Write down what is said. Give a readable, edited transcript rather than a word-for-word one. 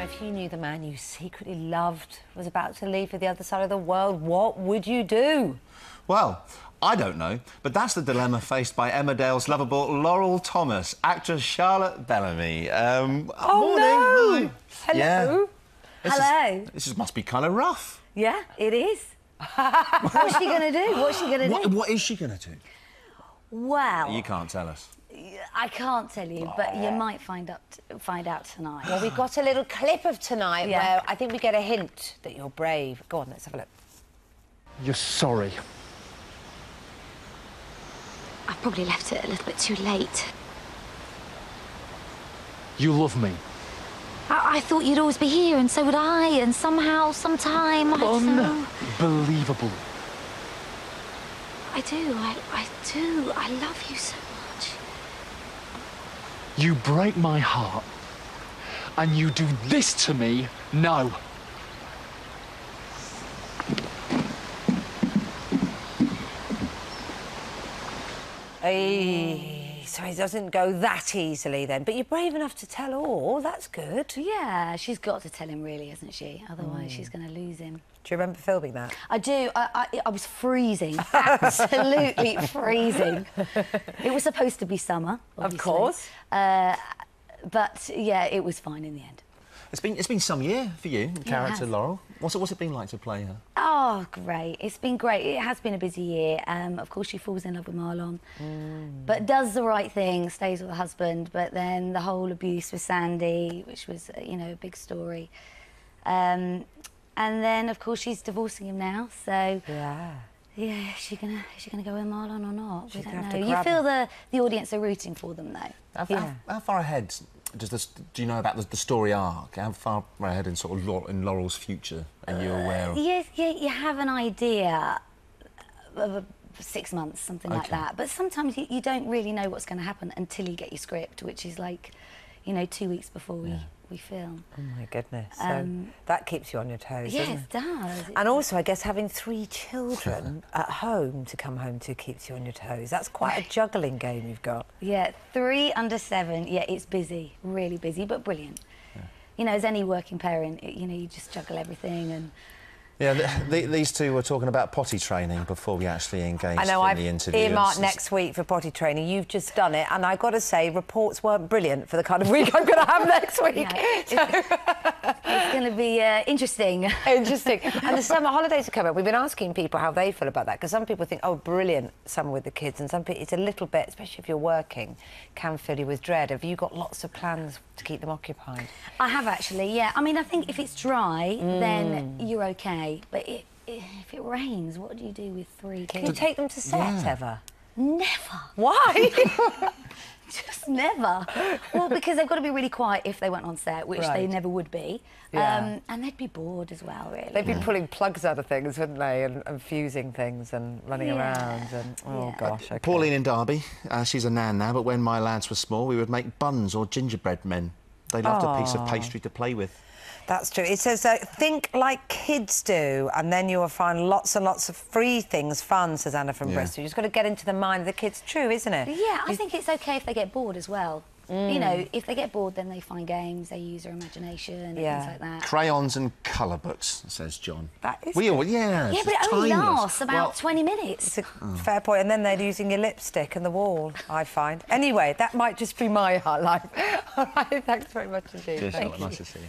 if you knew the man you secretly loved was about to leave for the other side of the world, what would you do? Well, I don't know, but that's the dilemma faced by Emmerdale's lovable Laurel Thomas, actress Charlotte Bellamy. Oh, morning. no! Hi. Hello? Yeah. Hello? This must be kind of rough. Yeah, it is. What's she going to do? What's she going to do? What is she going to do? Well... You can't tell us. I can't tell you, but you might find out tonight. Well, we've got a little clip of tonight Yeah. where I think we get a hint that you're brave. Go on, let's have a look. You're sorry. I probably left it a little bit too late. You love me. I thought you'd always be here, and so would I, and somehow, sometime, I don't know. Unbelievable. I do, I do. I love you so much. You break my heart, and you do this to me? No. Hey, so it doesn't go that easily then. But you're brave enough to tell all. That's good. Yeah, she's got to tell him, really, hasn't she? Otherwise, she's going to lose him. Do you remember filming that? I do. I was freezing. Absolutely freezing. It was supposed to be summer, obviously. Of course. But, yeah, it was fine in the end. It's been some year for you, character has. Laurel. What's it been like to play her? Oh, great. It's been great. It has been a busy year. Of course, she falls in love with Marlon, but does the right thing, stays with her husband, but then the whole abuse with Sandy, which was, you know, a big story. And then, of course, she's divorcing him now, so... Yeah. Yeah, is she gonna go with Marlon or not? We don't know. You feel the audience are rooting for them, though. How far ahead do you know about the story arc? How far ahead in sort of in Laurel's future are you aware of? Yeah, you have an idea of 6 months, something like that. But sometimes you don't really know what's going to happen until you get your script, which is like, you know, 2 weeks before we film. Oh, my goodness. So that keeps you on your toes, doesn't it? Yes, it does. And also, I guess, having 3 children at home to come home to keeps you on your toes. That's quite a juggling game you've got. Yeah, 3 under 7. Yeah, it's busy, really busy, but brilliant. Yeah. You know, as any working parent, you know, you just juggle everything and... Yeah, these two were talking about potty training before we actually engaged in the interview. I've earmarked next week for potty training. You've just done it, and I've got to say, reports weren't brilliant for the kind of week I'm going to have next week. No, it's going to be interesting. Interesting. And the summer holidays are coming. We've been asking people how they feel about that, because some people think, oh, brilliant, summer with the kids, and some people, it's a little bit, especially if you're working, can fill you with dread. Have you got lots of plans to keep them occupied? I have, actually, yeah. I mean, I think if it's dry, then you're OK. But if it rains, what do you do with 3 kids? Can you take them to set ever? Never. Why? Just never. Well, because they've got to be really quiet if they went on set, which they never would be. And they'd be bored as well, really. They'd be pulling plugs out of things, wouldn't they? And fusing things and running around and... Oh, gosh, OK. Pauline in Derby, she's a nan now, but when my lads were small, we would make buns or gingerbread men. They loved a piece of pastry to play with. That's true. It says, think like kids do, and then you will find lots and lots of free things fun, says Anna from Bristol. You've just got to get into the mind of the kids. True, isn't it? Yeah, I think it's OK if they get bored as well. You know, if they get bored, then they find games, they use their imagination and things like that. Crayons and colour books, says John. That is... Yeah, but it only lasts about 20 minutes. It's a fair point. And then they're using your lipstick and the wall, I find. Anyway, that might just be my life. All right, thanks very much indeed. Cheers, nice to see you.